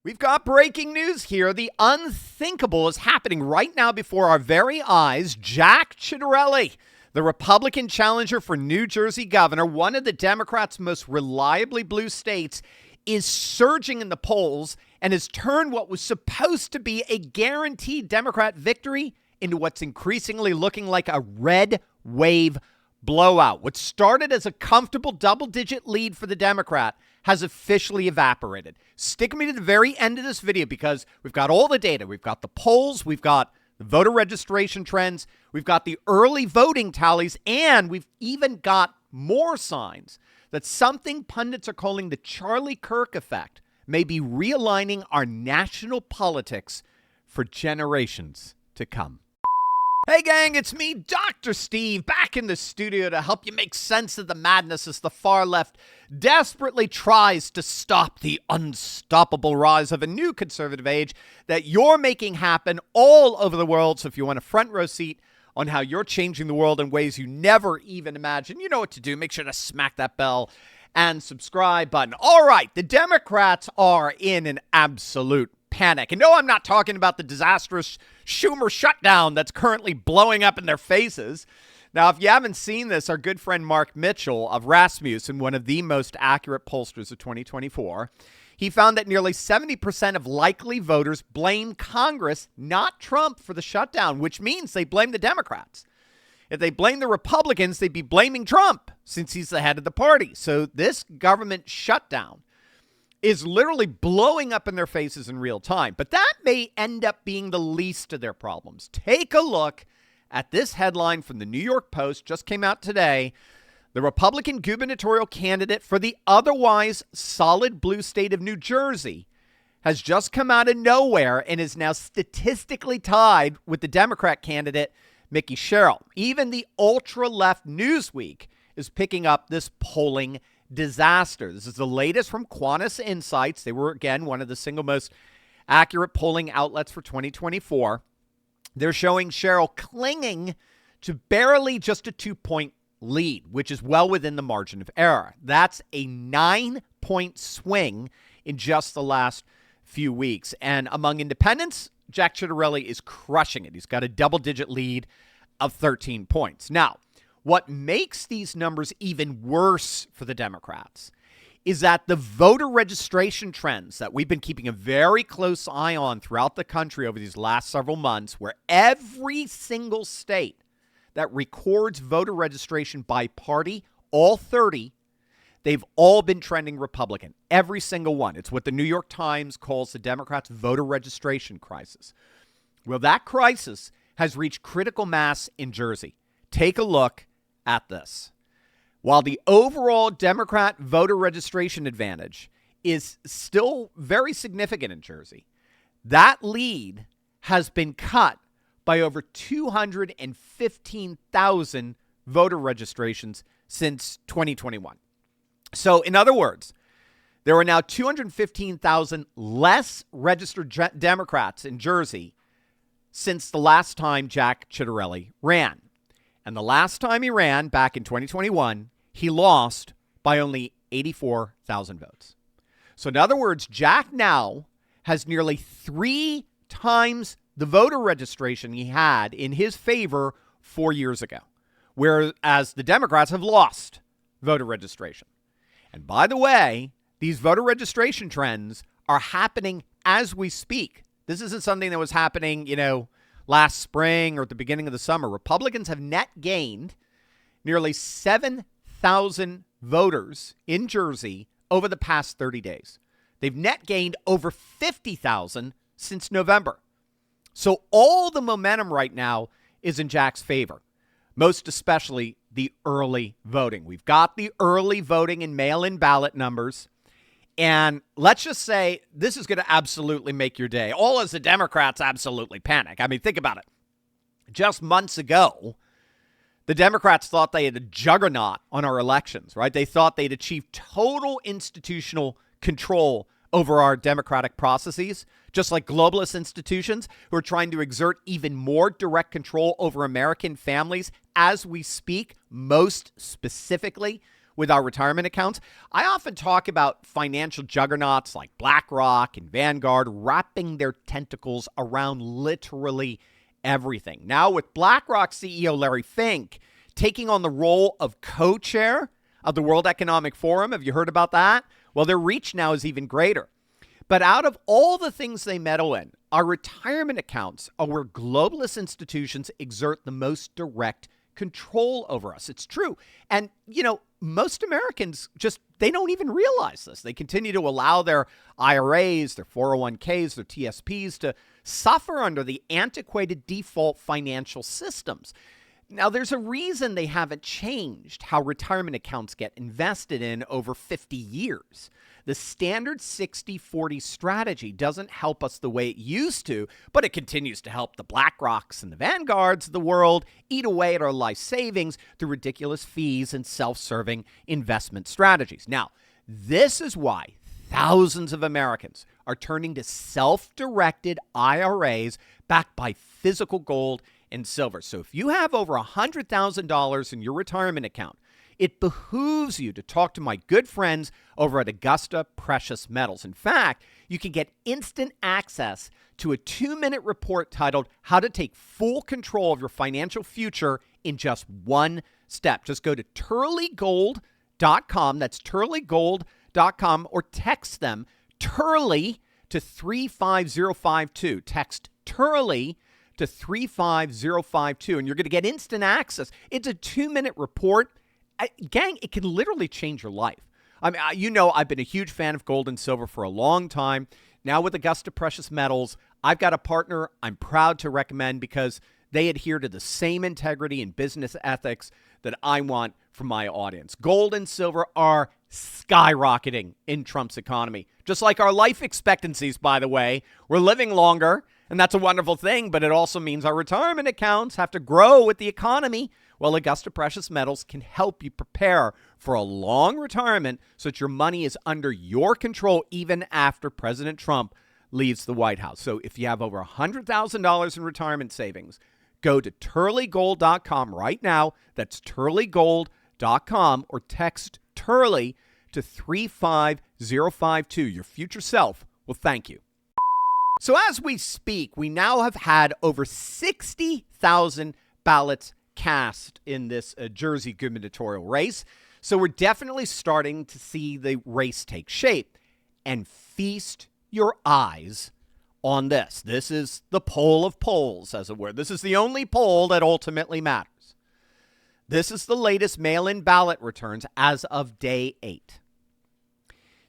We've got breaking news here. The unthinkable is happening right now before our very eyes. Jack Ciattarelli, the Republican challenger for New Jersey governor, one of the Democrats' most reliably blue states, is surging in the polls and has turned what was supposed to be a guaranteed Democrat victory into what's increasingly looking like a red wave blowout. What started as a comfortable double-digit lead for the Democrat has officially evaporated. Stick me to the very end of this video because we've got all the data. We've got the polls, we've got the voter registration trends, we've got the early voting tallies, and we've even got more signs that something pundits are calling the Charlie Kirk effect may be realigning our national politics for generations to come. Hey gang, it's me, Dr. Steve, back in the studio to help you make sense of the madness as the far left desperately tries to stop the unstoppable rise of a new conservative age that you're making happen all over the world. So if you want a front row seat on how you're changing the world in ways you never even imagined, you know what to do. Make sure to smack that bell and subscribe button. All right, the Democrats are in an absolute panic. And no, I'm not talking about the disastrous Schumer shutdown that's currently blowing up in their faces. Now, if you haven't seen this, our good friend Mark Mitchell of Rasmussen, one of the most accurate pollsters of 2024, he found that nearly 70% of likely voters blame Congress, not Trump, for the shutdown, which means they blame the Democrats. If they blame the Republicans, they'd be blaming Trump since he's the head of the party. So this government shutdown is literally blowing up in their faces in real time. But that may end up being the least of their problems. Take a look at this headline from the New York Post, just came out today. The Republican gubernatorial candidate for the otherwise solid blue state of New Jersey has just come out of nowhere and is now statistically tied with the Democrat candidate, Mickey Sherrill. Even the ultra-left Newsweek is picking up this polling disaster. This is the latest from Quantis Insights. They were, again, one of the single most accurate polling outlets for 2024. They're showing Sherrill clinging to barely just a 2-point lead, which is well within the margin of error. That's a 9-point swing in just the last few weeks. And among independents, Jack Ciattarelli is crushing it. He's got a double-digit lead of 13 points. Now, what makes these numbers even worse for the Democrats is that the voter registration trends that we've been keeping a very close eye on throughout the country over these last several months, where every single state that records voter registration by party, all 30, they've all been trending Republican. Every single one. It's what the New York Times calls the Democrats' voter registration crisis. Well, that crisis has reached critical mass in Jersey. Take a look at this. While the overall Democrat voter registration advantage is still very significant in Jersey, that lead has been cut by over 215,000 voter registrations since 2021. So, in other words, there are now 215,000 less registered Democrats in Jersey since the last time Jack Ciattarelli ran. And the last time he ran, back in 2021, he lost by only 84,000 votes. So in other words, Jack now has nearly 3 times the voter registration he had in his favor 4 years ago, whereas the Democrats have lost voter registration. And by the way, these voter registration trends are happening as we speak. This isn't something that was happening, last spring or at the beginning of the summer. Republicans have net gained nearly 7,000 voters in Jersey over the past 30 days. They've net gained over 50,000 since November. So all the momentum right now is in Jack's favor, most especially the early voting. We've got the early voting and mail-in ballot numbers. And let's just say this is going to absolutely make your day. All as the Democrats absolutely panic. I mean, think about it. Just months ago, the Democrats thought they had a juggernaut on our elections, right? They thought they'd achieved total institutional control over our democratic processes, just like globalist institutions who are trying to exert even more direct control over American families as we speak, most specifically with our retirement accounts. I often talk about financial juggernauts like BlackRock and Vanguard wrapping their tentacles around literally everything. Now with BlackRock CEO Larry Fink taking on the role of co-chair of the World Economic Forum. Have you heard about that? Well, their reach now is even greater. But out of all the things they meddle in, our retirement accounts are where globalist institutions exert the most direct control over us. It's true. And, most Americans they don't even realize this. They continue to allow their IRAs, their 401ks, their TSPs to suffer under the antiquated default financial systems. Now, there's a reason they haven't changed how retirement accounts get invested in over 50 years. The standard 60-40 strategy doesn't help us the way it used to, but it continues to help the BlackRocks and the Vanguards of the world eat away at our life savings through ridiculous fees and self-serving investment strategies. Now, this is why thousands of Americans are turning to self-directed IRAs backed by physical gold and silver. So if you have over $100,000 in your retirement account, it behooves you to talk to my good friends over at Augusta Precious Metals. In fact, you can get instant access to a 2-minute report titled How to Take Full Control of Your Financial Future in Just One Step. Just go to turleygold.com. That's turleygold.com, or text them Turley to 35052. Text Turley to 35052, and you're going to get instant access. It's a 2-minute report. Gang, it can literally change your life. I mean, I've been a huge fan of gold and silver for a long time. Now with Augusta Precious Metals, I've got a partner I'm proud to recommend because they adhere to the same integrity and business ethics that I want from my audience. Gold and silver are skyrocketing in Trump's economy, just like our life expectancies, by the way. We're living longer, and that's a wonderful thing, but it also means our retirement accounts have to grow with the economy. Well, Augusta Precious Metals can help you prepare for a long retirement so that your money is under your control even after President Trump leaves the White House. So if you have over $100,000 in retirement savings, go to turleygold.com right now. That's turleygold.com, or text Turley to 35052. Your future self will thank you. So as we speak, we now have had over 60,000 ballots cast in this Jersey gubernatorial race. So we're definitely starting to see the race take shape. And feast your eyes on this. This is the poll of polls, as it were. This is the only poll that ultimately matters. This is the latest mail-in ballot returns as of day 8.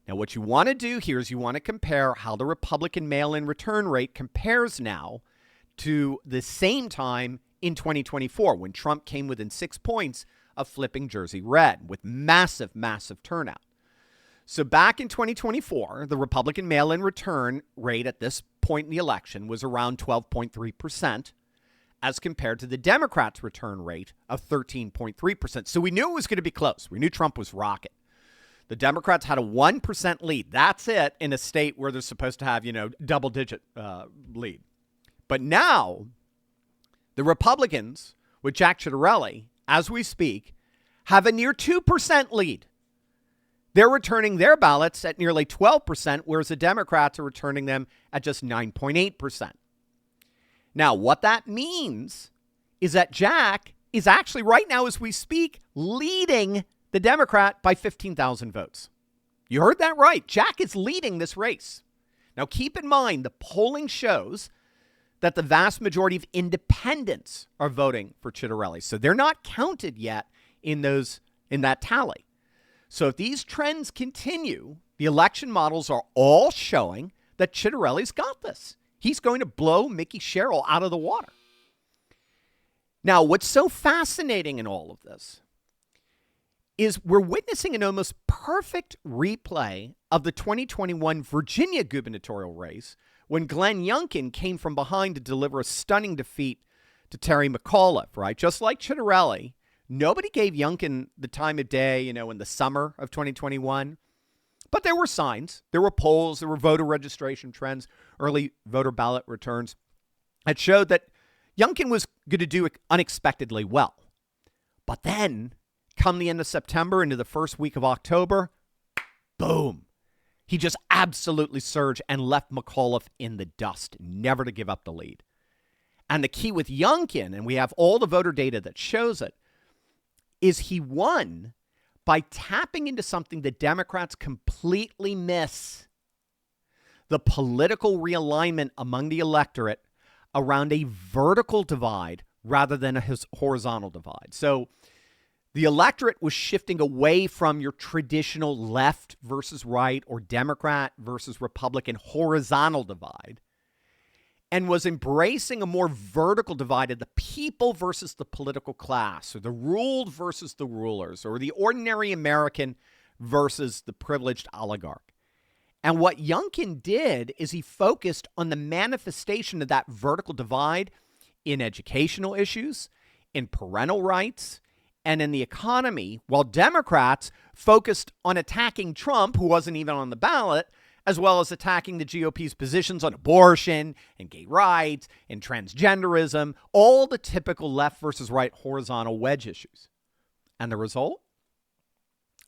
Now, what you want to do here is you want to compare how the Republican mail-in return rate compares now to the same time in 2024, when Trump came within 6 points of flipping Jersey red with massive, massive turnout. So back in 2024, the Republican mail-in return rate at this point in the election was around 12.3%, as compared to the Democrats' return rate of 13.3%. So we knew it was going to be close. We knew Trump was rocking. The Democrats had a 1% lead. That's it, in a state where they're supposed to have, double-digit lead. But now the Republicans, with Jack Ciattarelli, as we speak, have a near 2% lead. They're returning their ballots at nearly 12%, whereas the Democrats are returning them at just 9.8%. Now, what that means is that Jack is actually, right now as we speak, leading the Democrat by 15,000 votes. You heard that right. Jack is leading this race. Now, keep in mind, the polling shows that the vast majority of independents are voting for Ciattarelli. So they're not counted yet in that tally. So if these trends continue, the election models are all showing that Ciattarelli's got this. He's going to blow Mickey Sherrill out of the water. Now, what's so fascinating in all of this is we're witnessing an almost perfect replay of the 2021 Virginia gubernatorial race when Glenn Youngkin came from behind to deliver a stunning defeat to Terry McAuliffe, right? Just like Ciattarelli, nobody gave Youngkin the time of day, in the summer of 2021. But there were signs. There were polls. There were voter registration trends, early voter ballot returns that showed that Youngkin was going to do unexpectedly well. But then, come the end of September into the first week of October, boom. He just absolutely surged and left McAuliffe in the dust, never to give up the lead. And the key with Youngkin, and we have all the voter data that shows it, is he won by tapping into something that Democrats completely miss: the political realignment among the electorate around a vertical divide rather than a horizontal divide. So the electorate was shifting away from your traditional left versus right or Democrat versus Republican horizontal divide and was embracing a more vertical divide of the people versus the political class, or the ruled versus the rulers, or the ordinary American versus the privileged oligarch. And what Youngkin did is he focused on the manifestation of that vertical divide in educational issues, in parental rights, and in the economy, while Democrats focused on attacking Trump, who wasn't even on the ballot, as well as attacking the GOP's positions on abortion and gay rights and transgenderism, all the typical left versus right horizontal wedge issues. And the result?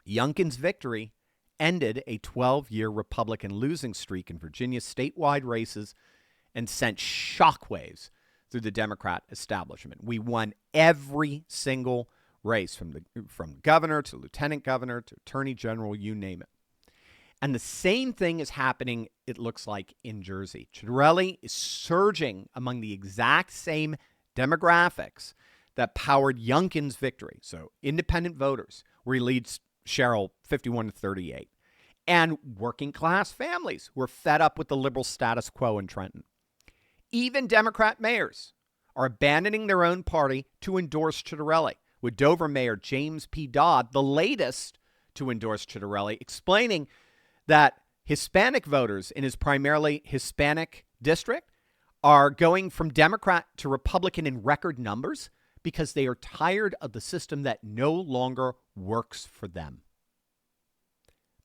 Youngkin's victory ended a 12-year Republican losing streak in Virginia's statewide races and sent shockwaves through the Democrat establishment. We won every single race, from governor to lieutenant governor to attorney general, you name it. And the same thing is happening, it looks like, in Jersey. Turley is surging among the exact same demographics that powered Youngkin's victory. So independent voters, where he leads Cheryl 51-38. And working class families who are fed up with the liberal status quo in Trenton. Even Democrat mayors are abandoning their own party to endorse Turley, with Dover Mayor James P. Dodd, the latest to endorse Turley, explaining that Hispanic voters in his primarily Hispanic district are going from Democrat to Republican in record numbers because they are tired of the system that no longer works for them.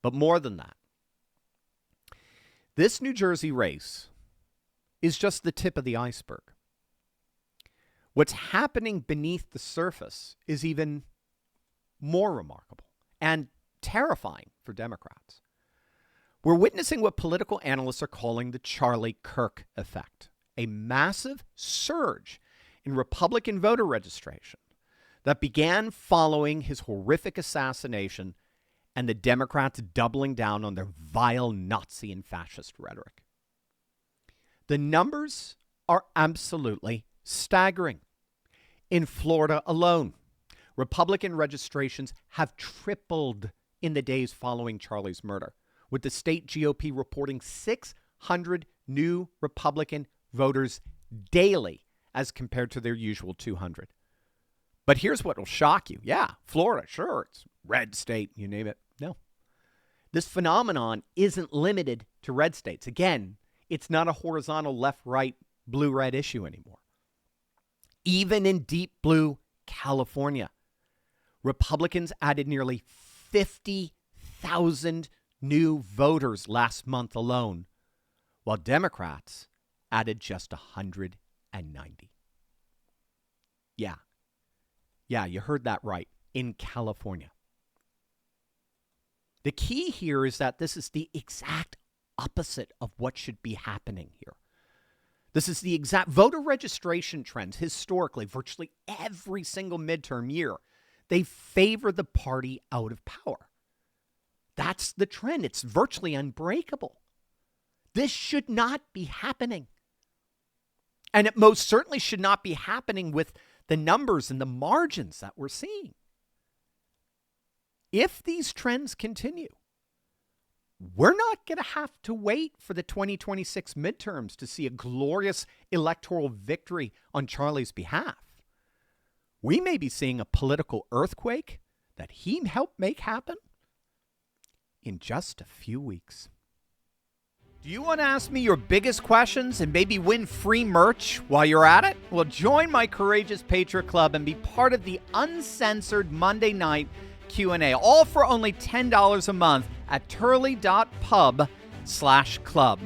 But more than that, this New Jersey race is just the tip of the iceberg. What's happening beneath the surface is even more remarkable and terrifying for Democrats. We're witnessing what political analysts are calling the Charlie Kirk effect, a massive surge in Republican voter registration that began following his horrific assassination and the Democrats doubling down on their vile Nazi and fascist rhetoric. The numbers are absolutely staggering. In Florida alone, Republican registrations have tripled in the days following Charlie's murder, with the state GOP reporting 600 new Republican voters daily as compared to their usual 200. But here's what will shock you. Yeah, Florida, sure, it's red state, you name it. No. This phenomenon isn't limited to red states. Again, it's not a horizontal left-right, blue-red issue anymore. Even in deep blue California, Republicans added nearly 50,000 new voters last month alone, while Democrats added just 190. Yeah, you heard that right. In California. The key here is that this is the exact opposite of what should be happening here. This is the exact voter registration trends historically, virtually every single midterm year. They favor the party out of power. That's the trend. It's virtually unbreakable. This should not be happening. And it most certainly should not be happening with the numbers and the margins that we're seeing. If these trends continue, we're not going to have to wait for the 2026 midterms to see a glorious electoral victory on Charlie's behalf. We may be seeing a political earthquake that he helped make happen in just a few weeks. Do you want to ask me your biggest questions and maybe win free merch while you're at it? Well, join my Courageous Patriot Club and be part of the uncensored Monday night Q&A, all for only $10 a month at turley.pub/club.